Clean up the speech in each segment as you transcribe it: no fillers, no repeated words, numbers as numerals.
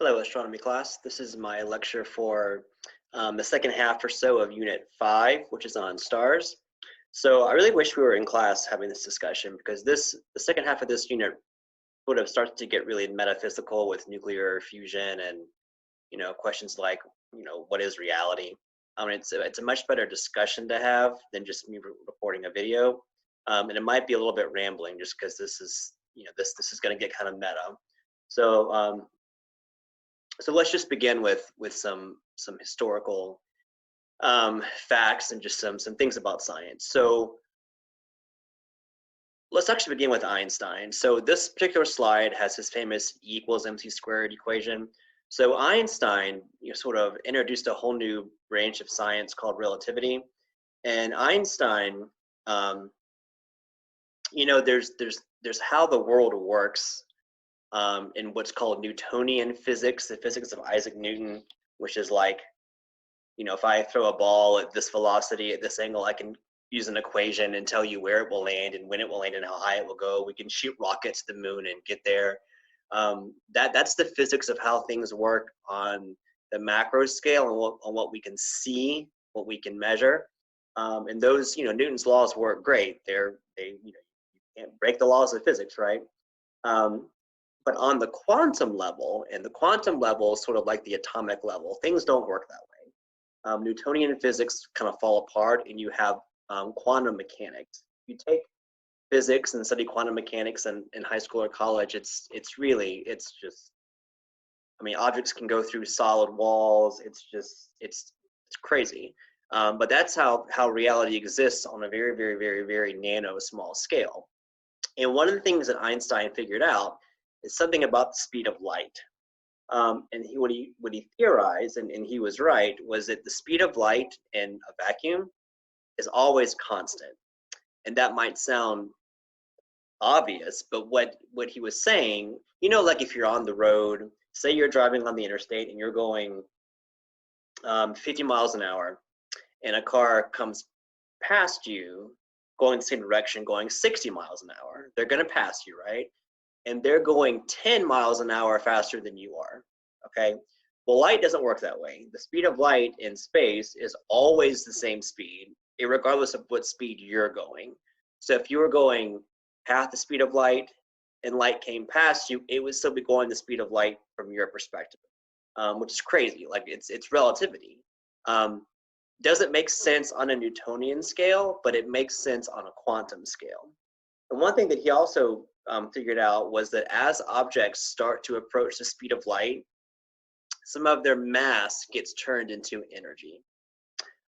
Hello, astronomy class. This is my lecture for the second half or so of Unit 5, which is on stars. So I really wish we were in class having this discussion because the second half of this unit sort of starts to get really metaphysical with nuclear fusion and questions like what is reality. It's a much better discussion to have than just me recording a video, and it might be a little bit rambling just because this is this is going to get kind of meta. So so let's just begin with some historical facts and just some things about science. So let's actually begin with Einstein. So this particular slide has his famous E equals mc squared equation. So Einstein, sort of introduced a whole new branch of science called relativity. And Einstein, um, there's how the world works in what's called Newtonian physics, the physics of Isaac Newton, which is like, if I throw a ball at this velocity, at this angle, I can use an equation and tell you where it will land and when it will land and how high it will go. We can shoot rockets to the moon and get there. That's the physics of how things work on the macro scale and on what we can see, what we can measure. And those, Newton's laws work great. You can't break the laws of physics, right? Um, but on the quantum level, and the quantum level is sort of like the atomic level, things don't work that way. Newtonian physics kind of fall apart, and you have quantum mechanics. You take physics and study quantum mechanics in high school or college, it's just, I mean, objects can go through solid walls. It's crazy. But that's how reality exists on a very, very, very, very nano small scale. And one of the things that Einstein figured out is something about the speed of light. And what he theorized, and he was right, was that the speed of light in a vacuum is always constant. And that might sound obvious, but what he was saying, like if you're on the road, say you're driving on the interstate and you're going 50 miles an hour, and a car comes past you going the same direction, going 60 miles an hour, they're going to pass you, right? And they're going 10 miles an hour faster than you are, okay? Well, light doesn't work that way. The speed of light in space is always the same speed, regardless of what speed you're going. So if you were going half the speed of light and light came past you, it would still be going the speed of light from your perspective, which is crazy. Like it's relativity. Doesn't make sense on a Newtonian scale, but it makes sense on a quantum scale. And one thing that he also figured out was that as objects start to approach the speed of light, some of their mass gets turned into energy.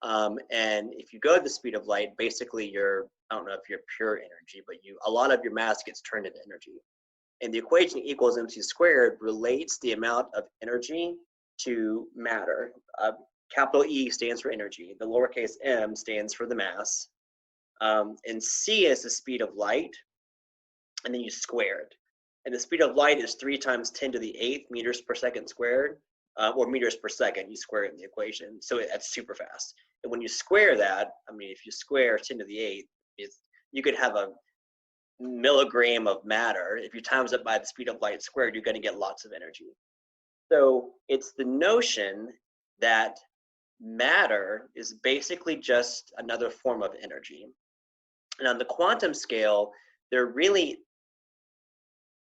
And if you go to the speed of light, basically I don't know if you're pure energy, but a lot of your mass gets turned into energy. And the equation E equals mc squared relates the amount of energy to matter. Capital E stands for energy. The lowercase m stands for the mass. And c is the speed of light, and then you square it. And the speed of light is 3 times 10 to the 8th meters per second squared, or meters per second. You square it in the equation. So that's super fast. And when you square that, I mean, if you square 10 to the 8th, you could have a milligram of matter. If you times it by the speed of light squared, you're going to get lots of energy. So it's the notion that matter is basically just another form of energy. And on the quantum scale, there really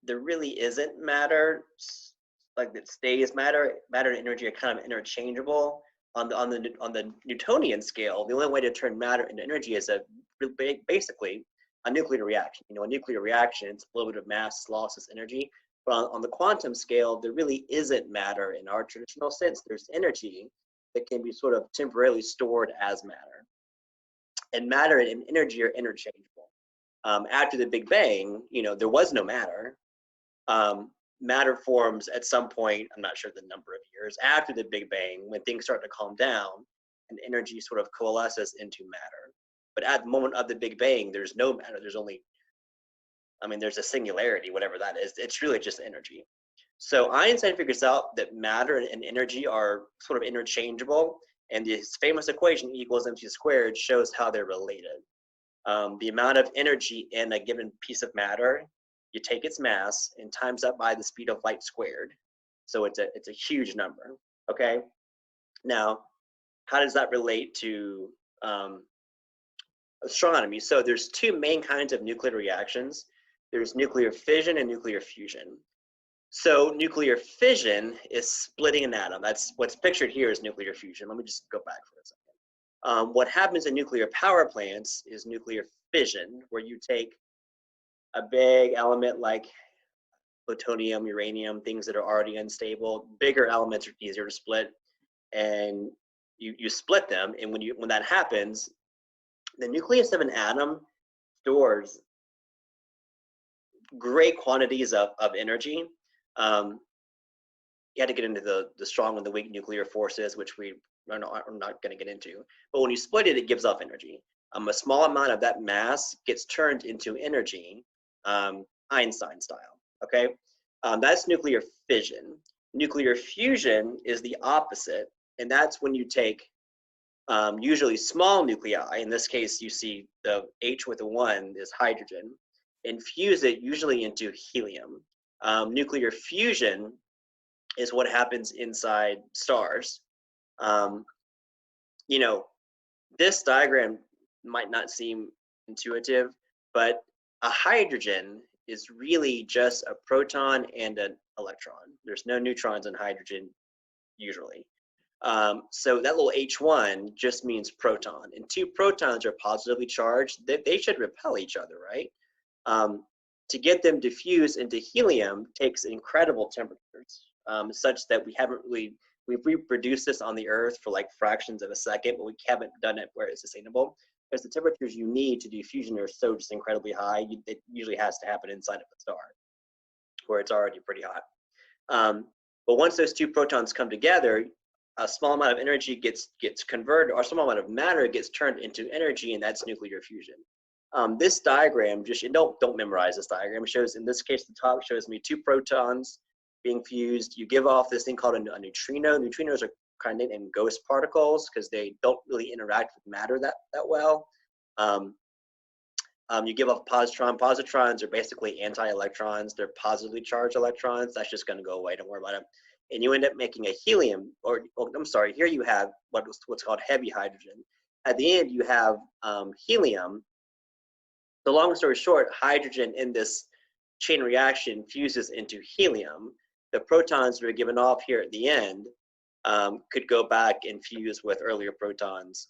isn't matter, like that stays matter. Matter and energy are kind of interchangeable. On the Newtonian scale, the only way to turn matter into energy is basically a nuclear reaction. A nuclear reaction, it's a little bit of mass loss as energy. But on the quantum scale, there really isn't matter in our traditional sense. There's energy that can be sort of temporarily stored as matter. And matter and energy are interchangeable. After the Big Bang, there was no matter. Matter forms at some point, I'm not sure the number of years, after the Big Bang, when things start to calm down and energy sort of coalesces into matter. But at the moment of the Big Bang, there's no matter. There's only, there's a singularity, whatever that is. It's really just energy. So Einstein figures out that matter and energy are sort of interchangeable, and this famous equation E equals mc squared shows how they're related. The amount of energy in a given piece of matter, you take its mass and times that by the speed of light squared. So it's a huge number. Okay. Now, how does that relate to astronomy? So there's two main kinds of nuclear reactions. There's nuclear fission and nuclear fusion. So nuclear fission is splitting an atom. That's what's pictured here is nuclear fusion. Let me just go back for a second. What happens in nuclear power plants is nuclear fission, where you take a big element like plutonium, uranium, things that are already unstable. Bigger elements are easier to split, and you split them. And when that happens, the nucleus of an atom stores great quantities of energy. You had to get into the strong and the weak nuclear forces, which we are not going to get into. But when you split it, it gives off energy. A small amount of that mass gets turned into energy, Einstein style. Okay, that's nuclear fission. Nuclear fusion is the opposite, and that's when you take usually small nuclei. In this case, you see the H with a 1 is hydrogen, and fuse it usually into helium. Nuclear fusion is what happens inside stars. You know, this diagram might not seem intuitive, but a hydrogen is really just a proton and an electron. There's no neutrons in hydrogen usually. So that little H1 just means proton, and two protons are positively charged. They should repel each other, right? To get them to fuse into helium takes incredible temperatures, such that we've reproduced this on the Earth for like fractions of a second, but we haven't done it where it's sustainable, because the temperatures you need to do fusion are so just incredibly high. It usually has to happen inside of a star, where it's already pretty hot. But once those two protons come together, a small amount of energy gets converted, or a small amount of matter gets turned into energy, and that's nuclear fusion. This diagram, don't memorize this diagram. It shows, in this case, the top shows me two protons being fused. You give off this thing called a neutrino. Neutrinos are kind of named ghost particles because they don't really interact with matter that well. You give off positron. Positrons are basically anti-electrons. They're positively charged electrons. That's just going to go away. Don't worry about it. And you end up making a helium, I'm sorry, here you have what's called heavy hydrogen. At the end, you have helium. The long story short, hydrogen in this chain reaction fuses into helium. The protons that are given off here at the end could go back and fuse with earlier protons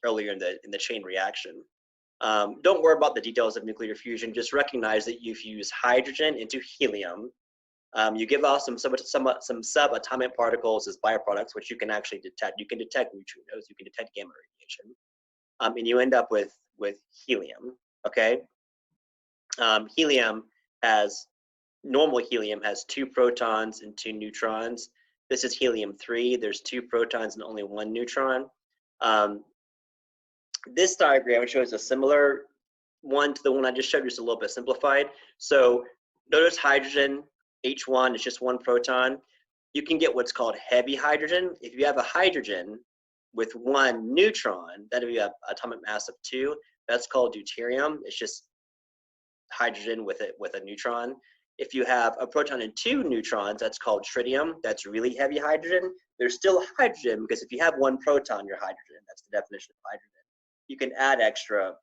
earlier in the chain reaction. Don't worry about the details of nuclear fusion. Just recognize that you fuse hydrogen into helium. You give off some subatomic particles as byproducts, which you can actually detect. You can detect neutrinos. You can detect gamma radiation, and you end up with helium. Okay. Normal helium has two protons and two neutrons. This is helium-3. There's two protons and only one neutron. This diagram shows a similar one to the one I just showed, just a little bit simplified. So notice hydrogen, H1 is just one proton. You can get what's called heavy hydrogen. If you have a hydrogen with one neutron, that would be an atomic mass of 2. That's called deuterium. It's just hydrogen with a neutron. If you have a proton and 2 neutrons, that's called tritium. That's really heavy hydrogen. There's still hydrogen, because if you have one proton, you're hydrogen. That's the definition of hydrogen. You can add extra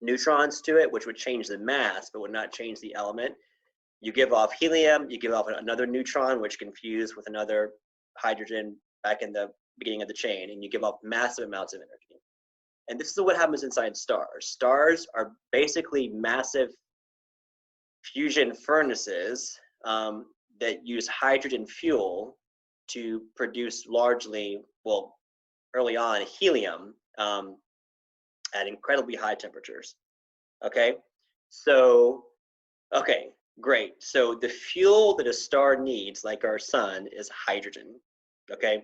neutrons to it, which would change the mass, but would not change the element. You give off helium, you give off another neutron, which can fuse with another hydrogen back in the beginning of the chain, and you give off massive amounts of energy. And this is what happens inside stars. Stars are basically massive fusion furnaces that use hydrogen fuel to produce largely, well, early on, helium at incredibly high temperatures. Okay, so, okay, great. So the fuel that a star needs, like our sun, is hydrogen. Okay,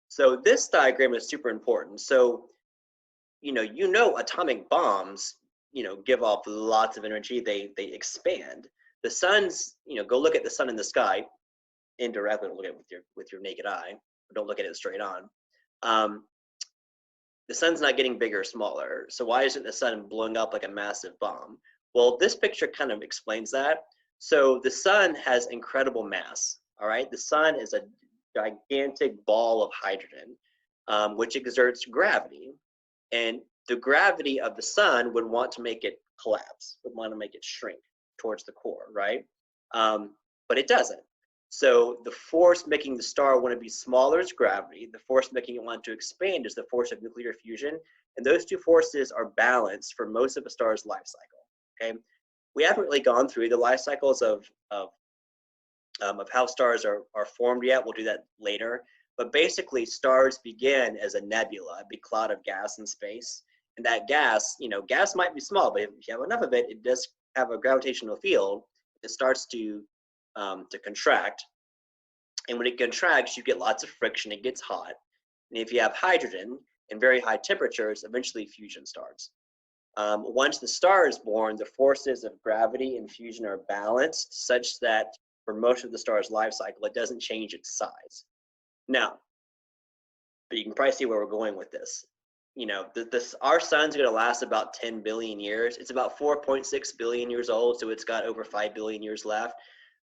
so this diagram is super important. So, you know, atomic bombs, give off lots of energy. They expand. The sun's, go look at the sun in the sky. Indirectly, look at it with your naked eye. Don't look at it straight on. The sun's not getting bigger or smaller. So why isn't the sun blowing up like a massive bomb? Well, this picture kind of explains that. So the sun has incredible mass. All right, the sun is a gigantic ball of hydrogen, which exerts gravity, and the gravity of the sun would want to make it collapse, would want to make it shrink towards the core, right? But it doesn't. So the force making the star want to be smaller is gravity. The force making it want to expand is the force of nuclear fusion. And those two forces are balanced for most of a star's life cycle. Okay, we haven't really gone through the life cycles of how stars are formed yet. We'll do that later. But basically, stars begin as a nebula, a big cloud of gas in space. And that gas, gas might be small, but if you have enough of it, it does have a gravitational field. It starts to contract. And when it contracts, you get lots of friction. It gets hot. And if you have hydrogen and very high temperatures, eventually fusion starts. Once the star is born, the forces of gravity and fusion are balanced such that for most of the star's life cycle, it doesn't change its size. Now, but you can probably see where we're going with this. Our sun's going to last about 10 billion years. It's about 4.6 billion years old, so it's got over 5 billion years left.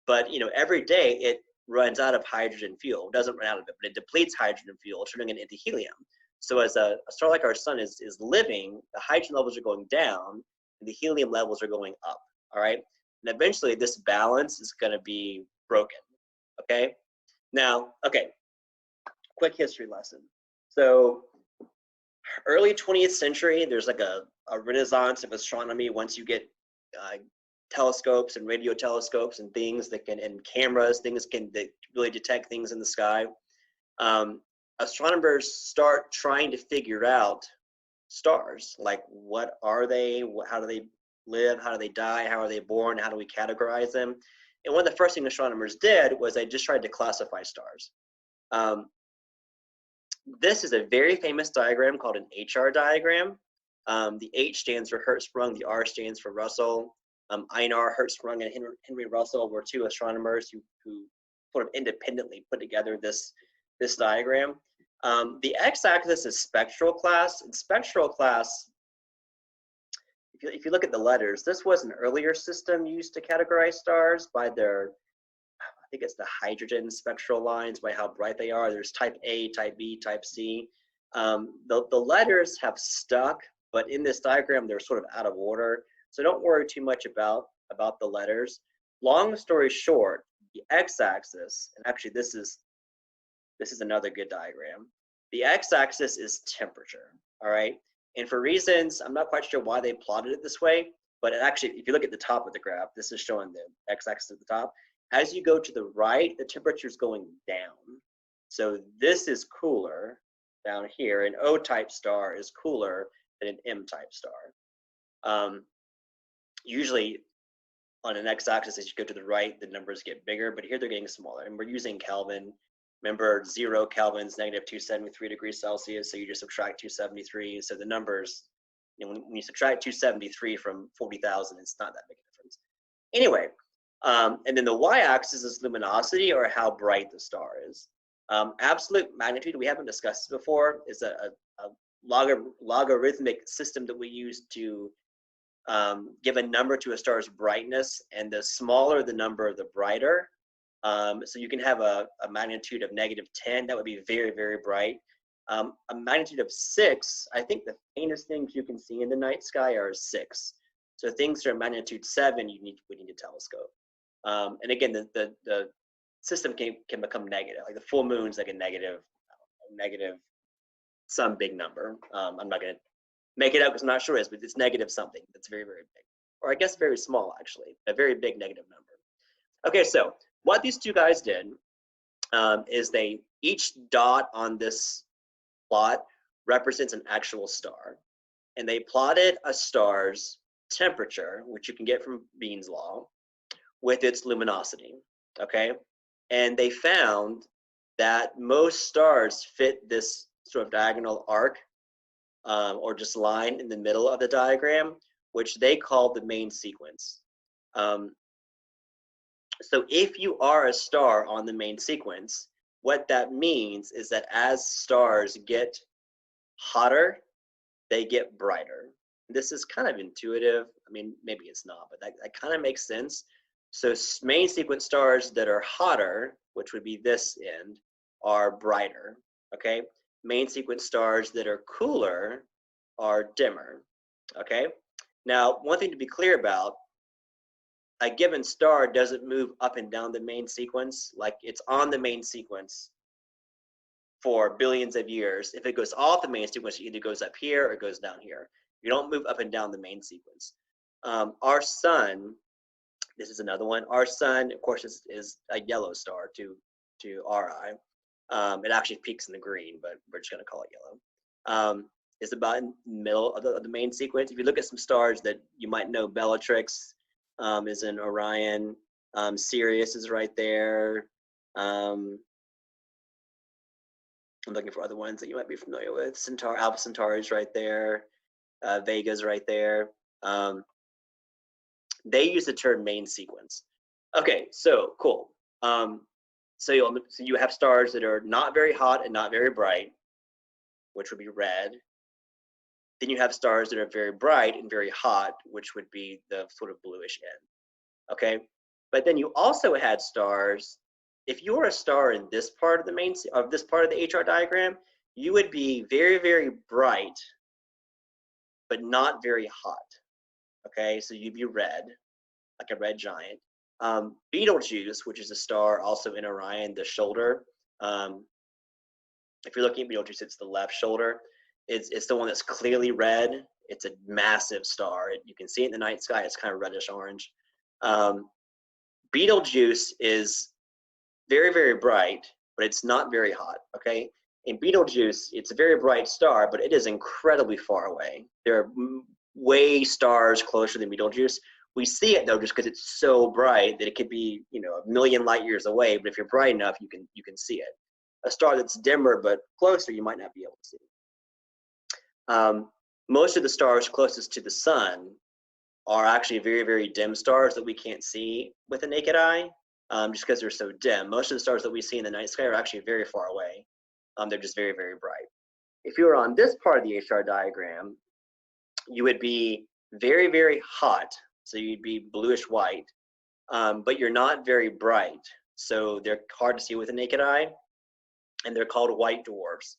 But every day it runs out of hydrogen fuel. It doesn't run out of it, but it depletes hydrogen fuel, turning it into helium. So as a star like our sun is living, the hydrogen levels are going down and the helium levels are going up, all right? And eventually this balance is going to be broken, okay? Now, okay, quick history lesson. So early 20th century, there's like a renaissance of astronomy once you get telescopes and radio telescopes and things that can, and cameras, that really detect things in the sky. Astronomers start trying to figure out stars, like what are they, how do they live, how do they die, how are they born, how do we categorize them. And one of the first things astronomers did was they just tried to classify stars. This is a very famous diagram called an HR diagram. The H stands for Hertzsprung, the R stands for Russell. Einar Hertzsprung and Henry Russell were two astronomers who sort of independently put together this diagram. The x-axis is spectral class. In spectral class, if you look at the letters, this was an earlier system used to categorize stars by their, I think it's the hydrogen spectral lines, by how bright they are. There's type A, type B, type C. The letters have stuck, but in this diagram, they're sort of out of order. So don't worry too much about the letters. Long story short, the x-axis, and actually this is another good diagram. The x-axis is temperature, all right? And for reasons, I'm not quite sure why they plotted it this way, but actually, if you look at the top of the graph, this is showing the x-axis at the top. As you go to the right, the temperature is going down. So this is cooler down here. An O-type star is cooler than an M-type star. Usually on an x-axis, as you go to the right, the numbers get bigger, but here they're getting smaller. And we're using Kelvin. Remember, 0 Kelvin is negative 273 degrees Celsius, so you just subtract 273. So the numbers, when you subtract 273 from 40,000, it's not that big a difference. Anyway, and then the y-axis is luminosity, or how bright the star is. Absolute magnitude, we haven't discussed this before, is a logarithmic system that we use to give a number to a star's brightness, and the smaller the number, the brighter. So you can have a magnitude of -10, that would be very, very bright. A magnitude of 6, I think the faintest things you can see in the night sky are 6. So things that are magnitude 7, we need a telescope. And again, the system can become negative. Like the full moon's like a negative some big number. I'm not going to make it up because I'm not sure it is, but it's negative something that's very, very big. Or I guess very small, actually. A very big negative number. Okay, so what these two guys did is each dot on this plot represents an actual star. And they plotted a star's temperature, which you can get from Bean's law, with its luminosity, okay? And they found that most stars fit this sort of diagonal arc or just line in the middle of the diagram, which they called the main sequence. So if you are a star on the main sequence, what that means is that as stars get hotter, they get brighter. This is kind of intuitive. I mean, maybe it's not, but that kind of makes sense. So main sequence stars that are hotter, which would be this end, are brighter, okay? Main sequence stars that are cooler are dimmer, okay? Now, one thing to be clear about, a given star doesn't move up and down the main sequence, like it's on the main sequence for billions of years. If it goes off the main sequence, it either goes up here or it goes down here. You don't move up and down the main sequence. Our sun, this is another one. Our sun, of course, is a yellow star to our eye. It actually peaks in the green, but we're just going to call it yellow. It's about in the middle of the main sequence. If you look at some stars that you might know, Bellatrix is in Orion. Sirius is right there. I'm looking for other ones that you might be familiar with. Centaur, Alpha Centauri is right there. Vega's right there. They use the term main sequence. Okay, so cool. So you have stars that are not very hot and not very bright, which would be red. Then you have stars that are very bright and very hot, which would be the sort of bluish end. Okay, but then you also had stars. If you were a star in this part of the HR diagram, you would be very, very bright, but not very hot. Okay, so you'd be red, like a red giant. Betelgeuse, which is a star also in Orion, the shoulder. If you're looking at Betelgeuse, it's the left shoulder. It's the one that's clearly red. It's a massive star. You can see it in the night sky. It's kind of reddish orange. Betelgeuse is very, very bright, but it's not very hot, okay? In Betelgeuse, it's a very bright star, but it is incredibly far away. There are way stars closer than Betelgeuse. We see it though, just because it's so bright that it could be, a million light years away. But if you're bright enough, you can see it. A star that's dimmer but closer, you might not be able to see. Most of the stars closest to the sun are actually very, very dim stars that we can't see with the naked eye, just because they're so dim. Most of the stars that we see in the night sky are actually very far away. They're just very, very bright. If you were on this part of the HR diagram, you would be very, very hot. So you'd be bluish white, but you're not very bright. So they're hard to see with the naked eye, and they're called white dwarfs.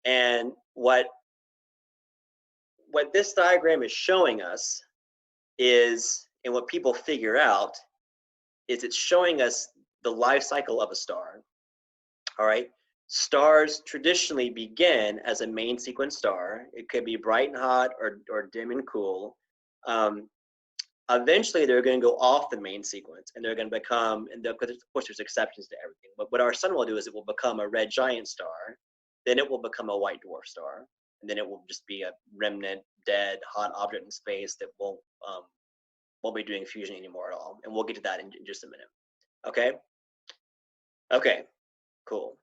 And what this diagram is showing us is, and what people figure out, is it's showing us the life cycle of a star. All right. Stars traditionally begin as a main sequence star. It could be bright and hot or dim and cool. Eventually, they're going to go off the main sequence, and they're going to become, and of course, there's exceptions to everything. But what our sun will do is it will become a red giant star, then it will become a white dwarf star, and then it will just be a remnant, dead, hot object in space that won't be doing fusion anymore at all. And we'll get to that in just a minute. Okay. Okay. Cool.